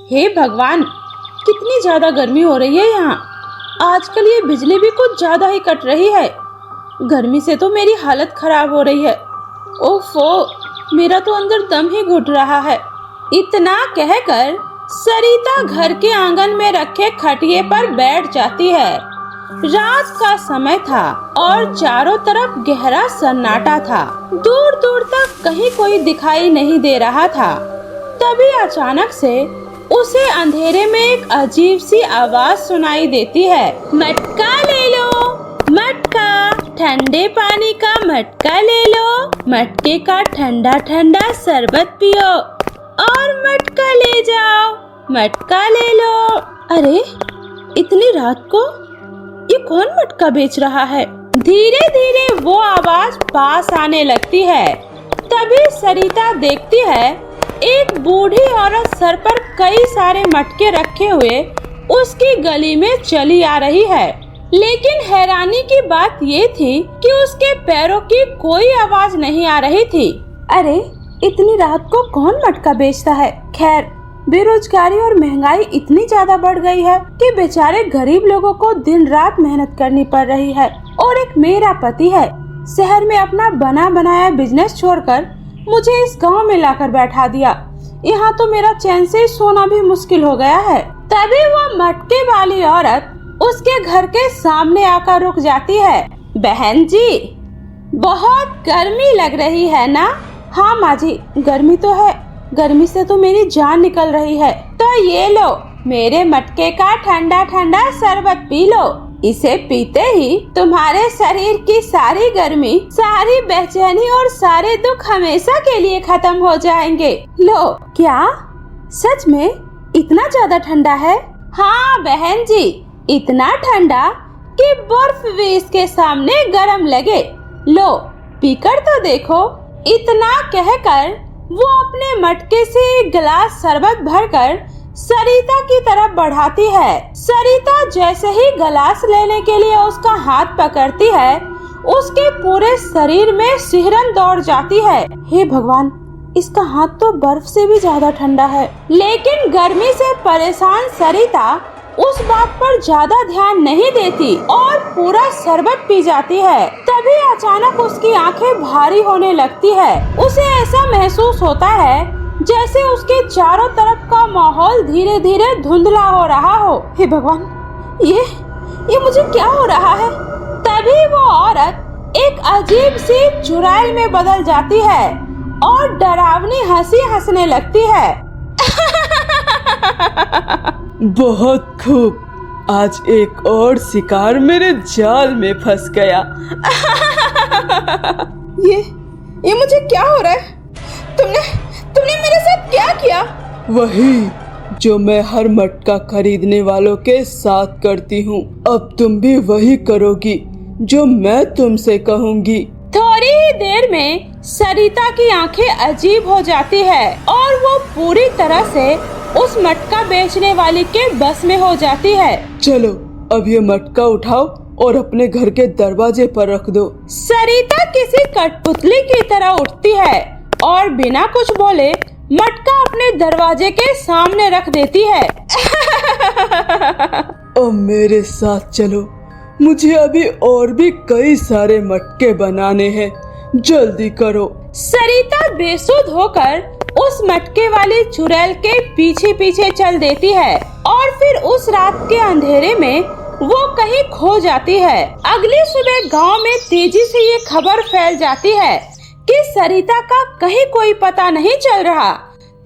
हे भगवान, कितनी ज्यादा गर्मी हो रही है यहाँ। आजकल ये बिजली भी कुछ ज्यादा ही कट रही है। गर्मी से तो मेरी हालत खराब हो रही है। ओफो, मेरा तो अंदर दम ही घुट रहा है। इतना कहकर सरिता घर के आंगन में रखे खटिये पर बैठ जाती है। रात का समय था और चारों तरफ गहरा सन्नाटा था। दूर दूर तक कहीं कोई दिखाई नहीं दे रहा था। तभी अचानक से उसे अंधेरे में एक अजीब सी आवाज सुनाई देती है। मटका ले लो, मटका, ठंडे पानी का मटका ले लो, मटके का ठंडा ठंडा शरबत पियो और मटका ले जाओ, मटका ले लो। अरे, इतनी रात को ये कौन मटका बेच रहा है? धीरे धीरे वो आवाज पास आने लगती है। तभी सरिता देखती है एक बूढ़ी औरत सर पर कई सारे मटके रखे हुए उसकी गली में चली आ रही है। लेकिन हैरानी की बात ये थी कि उसके पैरों की कोई आवाज नहीं आ रही थी। अरे, इतनी रात को कौन मटका बेचता है? खैर, बेरोजगारी और महंगाई इतनी ज्यादा बढ़ गई है कि बेचारे गरीब लोगों को दिन रात मेहनत करनी पड़ रही है। और एक मेरा पति है, शहर में अपना बना बनाया बिजनेस छोड़कर मुझे इस गांव में लाकर बैठा दिया। यहाँ तो मेरा चैन से सोना भी मुश्किल हो गया है। तभी वो मटके वाली औरत उसके घर के सामने आकर रुक जाती है। बहन जी, बहुत गर्मी लग रही है ना? हाँ माँ जी, गर्मी तो है। गर्मी से तो मेरी जान निकल रही है। तो ये लो, मेरे मटके का ठंडा ठंडा शरबत पी लो। इसे पीते ही तुम्हारे शरीर की सारी गर्मी, सारी बेचैनी और सारे दुख हमेशा के लिए खत्म हो जाएंगे। लो। क्या सच में इतना ज्यादा ठंडा है? हाँ बहन जी, इतना ठंडा कि बर्फ भी इसके सामने गर्म लगे। लो, पीकर तो देखो। इतना कहकर वो अपने मटके से एक गिलास शरबत भरकर सरिता की तरफ बढ़ाती है। सरिता जैसे ही गिलास लेने के लिए उसका हाथ पकड़ती है, उसके पूरे शरीर में सिहरन दौड़ जाती है। हे भगवान, इसका हाथ तो बर्फ से भी ज्यादा ठंडा है। लेकिन गर्मी से परेशान सरिता उस बात पर ज्यादा ध्यान नहीं देती और पूरा शरबत पी जाती है। तभी अचानक उसकी आंखें भारी होने लगती है। उसे ऐसा महसूस होता है जैसे उसके चारों तरफ का माहौल धीरे धीरे धुंधला हो रहा हो। हे भगवान, ये मुझे क्या हो रहा है? तभी वो औरत एक अजीब सी चुड़ैल में बदल जाती है और डरावनी हंसी हंसने लगती है। बहुत खूब, आज एक और शिकार मेरे जाल में फंस गया। ये मुझे क्या हो रहा है? तुमने मेरे साथ क्या किया? वही जो मैं हर मटका खरीदने वालों के साथ करती हूँ। अब तुम भी वही करोगी जो मैं तुमसे कहूँगी। थोड़ी ही देर में सरिता की आंखें अजीब हो जाती है और वो पूरी तरह से उस मटका बेचने वाली के बस में हो जाती है। चलो, अब ये मटका उठाओ और अपने घर के दरवाजे पर रख दो। सरिता किसी कठपुतली की तरह उठती है और बिना कुछ बोले मटका अपने दरवाजे के सामने रख देती है। अब मेरे साथ चलो, मुझे अभी और भी कई सारे मटके बनाने हैं। जल्दी करो। सरिता बेसुध होकर उस मटके वाली चुड़ैल के पीछे पीछे चल देती है और फिर उस रात के अंधेरे में वो कहीं खो जाती है। अगली सुबह गांव में तेजी से ये खबर फैल जाती है कि सरिता का कहीं कोई पता नहीं चल रहा।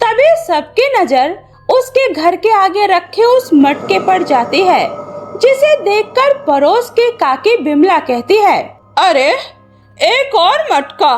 तभी सबकी नजर उसके घर के आगे रखे उस मटके पर जाती है, जिसे देखकर पड़ोस के काकी बिमला कहती है, अरे, एक और मटका।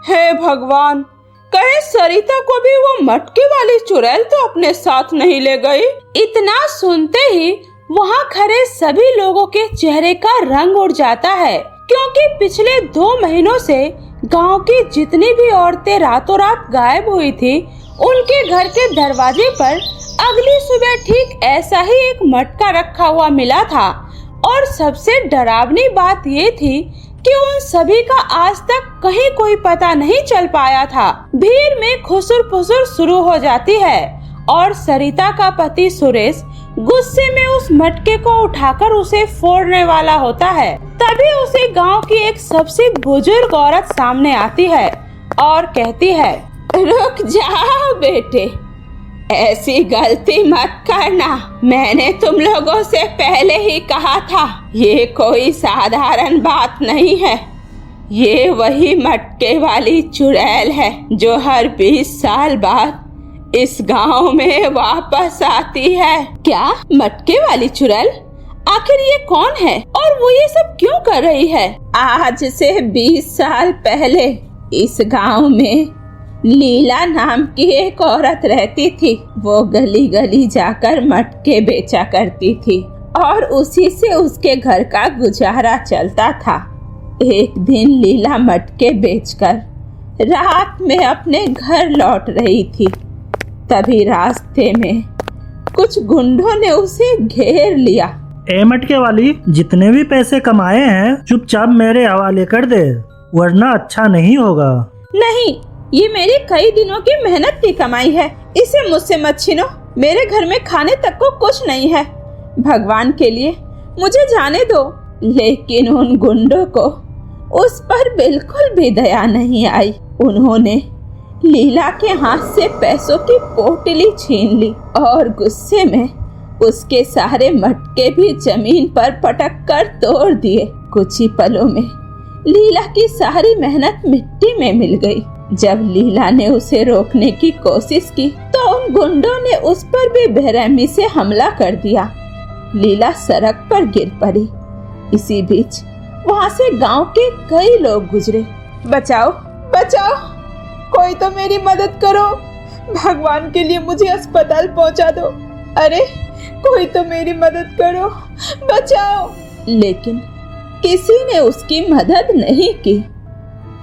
हे भगवान, कहीं सरिता को भी वो मटके वाली चुड़ैल तो अपने साथ नहीं ले गई। इतना सुनते ही वहाँ खड़े सभी लोगों के चेहरे का रंग उड़ जाता है, क्योंकि पिछले 2 महीनों से गांव की जितनी भी औरतें रातों रात गायब हुई थी, उनके घर के दरवाजे पर अगली सुबह ठीक ऐसा ही एक मटका रखा हुआ मिला था। और सबसे डरावनी बात ये थी कि उन सभी का आज तक कहीं कोई पता नहीं चल पाया था। भीड़ में खुसुर फुसुर शुरू हो जाती है और सरिता का पति सुरेश गुस्से में उस मटके को उठाकर उसे फोड़ने वाला होता है। तभी उसे गांव की एक सबसे बुजुर्ग औरत सामने आती है और कहती है, रुक जाओ बेटे, ऐसी गलती मत करना। मैंने तुम लोगों से पहले ही कहा था, ये कोई साधारण बात नहीं है। ये वही मटके वाली चुड़ैल है जो हर 20 साल बाद इस गांव में वापस आती है। क्या मटके वाली चुड़ैल? आखिर ये कौन है और वो ये सब क्यों कर रही है? आज से 20 साल पहले इस गांव में लीला नाम की एक औरत रहती थी। वो गली गली जाकर मटके बेचा करती थी और उसी से उसके घर का गुजारा चलता था। एक दिन लीला मटके बेचकर रात में अपने घर लौट रही थी। तभी रास्ते में कुछ गुंडों ने उसे घेर लिया। ए मटके वाली, जितने भी पैसे कमाए हैं चुपचाप मेरे हवाले कर दे, वरना अच्छा नहीं होगा। नहीं, ये मेरी कई दिनों की मेहनत की कमाई है, इसे मुझसे मत छीनो। मेरे घर में खाने तक को कुछ नहीं है। भगवान के लिए मुझे जाने दो। लेकिन उन गुंडों को उस पर बिल्कुल भी दया नहीं आई। उन्होंने लीला के हाथ से पैसों की पोटली छीन ली और गुस्से में उसके सारे मटके भी जमीन पर पटक कर तोड़ दिए। कुछ ही पलों में लीला की सारी मेहनत मिट्टी में मिल गई। जब लीला ने उसे रोकने की कोशिश की तो उन गुंडों ने उस पर भी बेरहमी से हमला कर दिया। लीला सड़क पर गिर पड़ी। इसी बीच वहाँ से गांव के कई लोग गुजरे। बचाओ बचाओ, कोई तो मेरी मदद करो। भगवान के लिए मुझे अस्पताल पहुंचा दो। अरे कोई तो मेरी मदद करो, बचाओ। लेकिन किसी ने उसकी मदद नहीं की।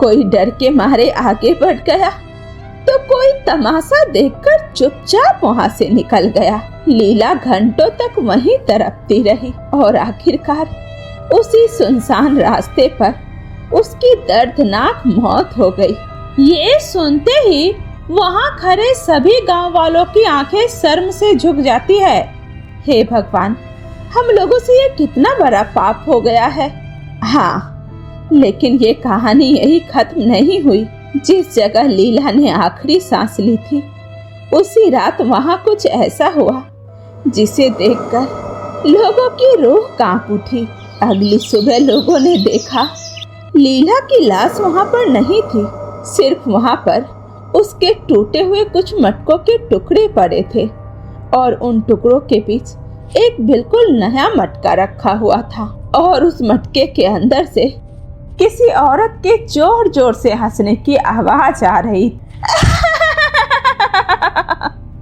कोई डर के मारे आगे बढ़ गया तो कोई तमाशा देखकर चुपचाप वहां से निकल गया। लीला घंटों तक वहीं तड़पती रही और आखिरकार उसी सुनसान रास्ते पर उसकी दर्दनाक मौत हो गई। ये सुनते ही वहां खड़े सभी गांव वालों की आंखें शर्म से झुक जाती है। हे भगवान, हम लोगों से ये कितना बड़ा पाप हो गया है। हाँ, लेकिन ये कहानी यही खत्म नहीं हुई। जिस जगह लीला ने आखिरी सांस ली थी, उसी रात वहां कुछ ऐसा हुआ जिसे देखकर लोगों की रूह कांप उठी। अगली सुबह लोगों ने देखा लीला की लाश वहां पर नहीं थी, सिर्फ वहां पर उसके टूटे हुए कुछ मटकों के टुकड़े पड़े थे और उन टुकड़ों के बीच एक बिल्कुल नया मटका रखा हुआ था और उस मटके के अंदर से किसी औरत के जोर जोर से हंसने की आवाज आ रही।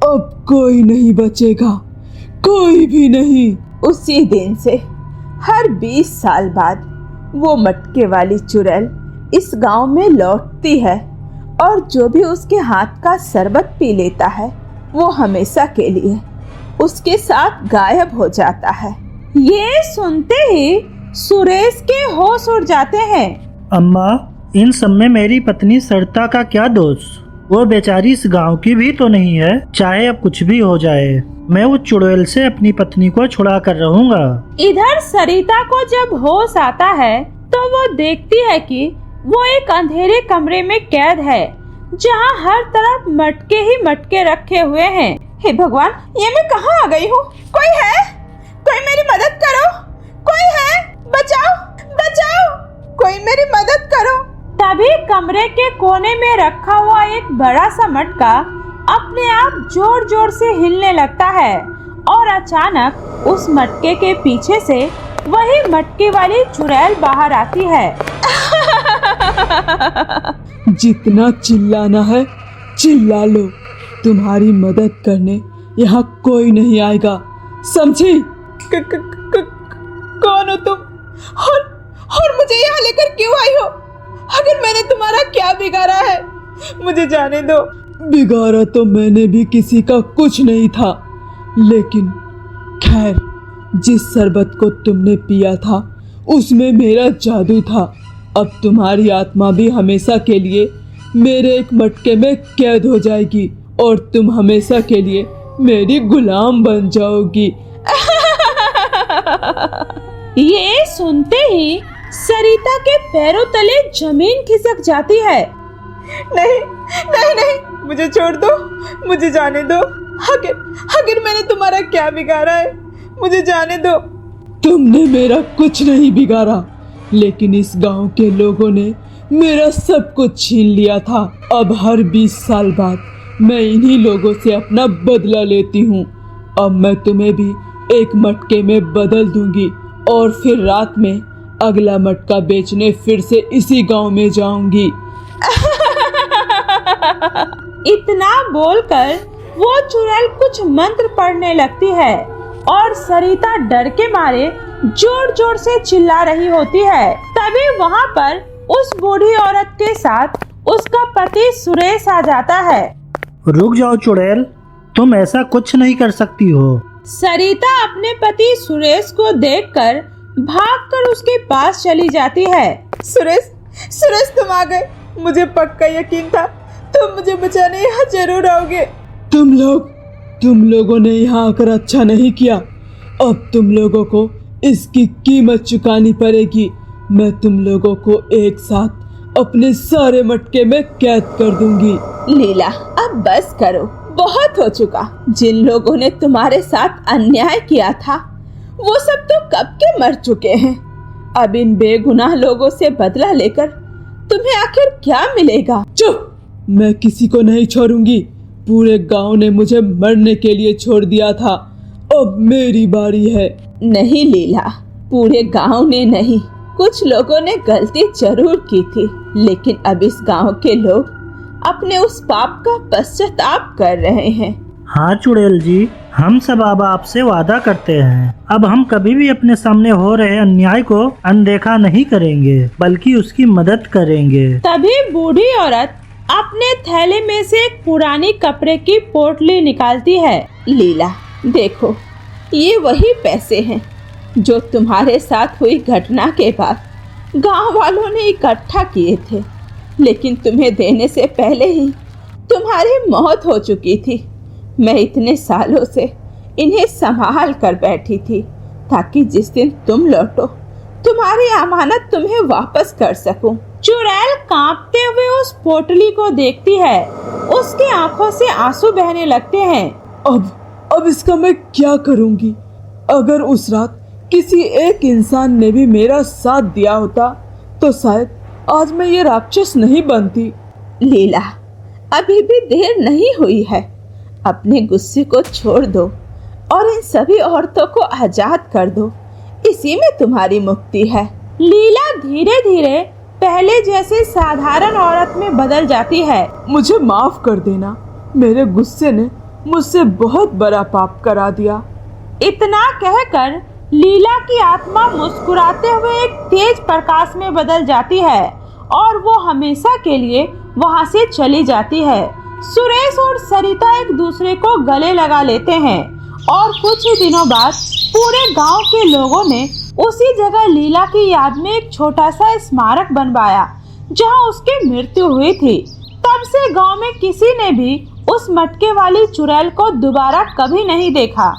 अब कोई नहीं बचेगा, कोई भी नहीं। उसी दिन से हर 20 साल बाद वो मटके वाली चुड़ैल इस गांव में लौटती है और जो भी उसके हाथ का शरबत पी लेता है वो हमेशा के लिए उसके साथ गायब हो जाता है। ये सुनते ही सुरेश के होश उड़ जाते हैं। अम्मा, इन सब में मेरी पत्नी सरिता का क्या दोष? वो बेचारी इस गांव की भी तो नहीं है। चाहे अब कुछ भी हो जाए, मैं उस चुड़ैल से अपनी पत्नी को छुड़ा कर रहूंगा। इधर सरिता को जब होश आता है तो वो देखती है कि वो एक अंधेरे कमरे में कैद है जहाँ हर तरफ मटके ही मटके रखे हुए हैं। हे भगवान, ये मैं कहाँ आ गई हूँ? कोई है? कोई मेरी मदद करो, कोई है? बचाओ बचाओ, कोई मेरी मदद करो। तभी कमरे के कोने में रखा हुआ एक बड़ा सा मटका अपने आप जोर जोर से हिलने लगता है और अचानक उस मटके के पीछे से वही मटके वाली चुड़ैल बाहर आती है। जितना चिल्लाना है चिल्ला लो, तुम्हारी मदद करने यहाँ कोई नहीं आएगा, समझी? कौन हो तुम और मुझे यहाँ लेकर क्यों आई हो? अगर मैंने तुम्हारा क्या बिगाड़ा है, मुझे जाने दो। बिगाड़ा तो मैंने भी किसी का कुछ नहीं था, लेकिन खैर, जिस शरबत को तुमने पिया था उसमें मेरा जादू था। अब तुम्हारी आत्मा भी हमेशा के लिए मेरे एक मटके में कैद हो जाएगी और तुम हमेशा के लिए मेरी गुलाम बन जाओगी। ये सुनते ही सरिता के पैरों तले जमीन खिसक जाती है। नहीं नहीं नहीं, मुझे छोड़ दो, मुझे जाने दो। आखिर मैंने तुम्हारा क्या बिगाड़ा है? मुझे जाने दो। तुमने मेरा कुछ नहीं बिगाड़ा, लेकिन इस गांव के लोगों ने मेरा सब कुछ छीन लिया था। अब हर 20 साल बाद मैं इन्हीं लोगों से अपना बदला लेती हूँ। अब मैं तुम्हें भी एक मटके में बदल दूंगी और फिर रात में अगला मटका बेचने फिर से इसी गांव में जाऊंगी। इतना बोलकर वो चुड़ैल कुछ मंत्र पढ़ने लगती है और सरिता डर के मारे जोर जोर से चिल्ला रही होती है। तभी वहाँ पर उस बूढ़ी औरत के साथ उसका पति सुरेश आ जाता है। रुक जाओ चुड़ैल, तुम ऐसा कुछ नहीं कर सकती हो। सरिता अपने पति सुरेश को देखकर भागकर उसके पास चली जाती है। सुरेश तुम आ गए। मुझे पक्का यकीन था तुम मुझे बचाने यहाँ जरूर आओगे। तुम लोगों ने यहाँ आकर अच्छा नहीं किया। अब तुम लोगों को इसकी कीमत चुकानी पड़ेगी। मैं तुम लोगों को एक साथ अपने सारे मटके में कैद कर दूंगी। लीला, अब बस करो, बहुत हो चुका। जिन लोगों ने तुम्हारे साथ अन्याय किया था वो सब तो कब के मर चुके हैं। अब इन बेगुनाह लोगों से बदला लेकर तुम्हें आखिर क्या मिलेगा? चुप! मैं किसी को नहीं छोड़ूंगी। पूरे गांव ने मुझे मरने के लिए छोड़ दिया था, अब मेरी बारी है। नहीं लीला, पूरे गांव ने नहीं, कुछ लोगों ने गलती जरूर की थी, लेकिन अब इस गांव के लोग अपने उस पाप का पश्चाताप कर रहे हैं। हाँ चुड़ैल जी, हम सब अब आपसे वादा करते हैं, अब हम कभी भी अपने सामने हो रहे अन्याय को अनदेखा नहीं करेंगे, बल्कि उसकी मदद करेंगे। तभी बूढ़ी औरत अपने थैले में से एक पुरानी कपड़े की पोटली निकालती है। लीला देखो, ये वही पैसे हैं जो तुम्हारे साथ हुई घटना के बाद गांव वालों ने इकट्ठा किए थे, लेकिन तुम्हें देने से पहले ही तुम्हारी मौत हो चुकी थी। मैं इतने सालों से इन्हें संभाल कर बैठी थी ताकि जिस दिन तुम लौटो तुम्हारी अमानत तुम्हें वापस कर सकूं। चुड़ैल कांपते हुए उस पोटली को देखती है, उसकी आंखों से आंसू बहने लगते हैं। अब इसका मैं क्या करूंगी? अगर उस रात किसी एक इंसान ने भी मेरा साथ दिया होता तो शायद आज मैं ये राक्षस नहीं बनती। लीला, अभी भी देर नहीं हुई है, अपने गुस्से को छोड़ दो और इन सभी औरतों को आजाद कर दो, इसी में तुम्हारी मुक्ति है। लीला धीरे धीरे पहले जैसे साधारण औरत में बदल जाती है। मुझे माफ कर देना, मेरे गुस्से ने मुझसे बहुत बड़ा पाप करा दिया। इतना कहकर लीला की आत्मा मुस्कुराते हुए एक तेज प्रकाश में बदल जाती है और वो हमेशा के लिए वहां से चली जाती है। सुरेश और सरिता एक दूसरे को गले लगा लेते हैं और कुछ ही दिनों बाद पूरे गांव के लोगों ने उसी जगह लीला की याद में एक छोटा सा स्मारक बनवाया जहां उसकी मृत्यु हुई थी। तब से गांव में किसी ने भी उस मटके वाली चुड़ैल को दोबारा कभी नहीं देखा।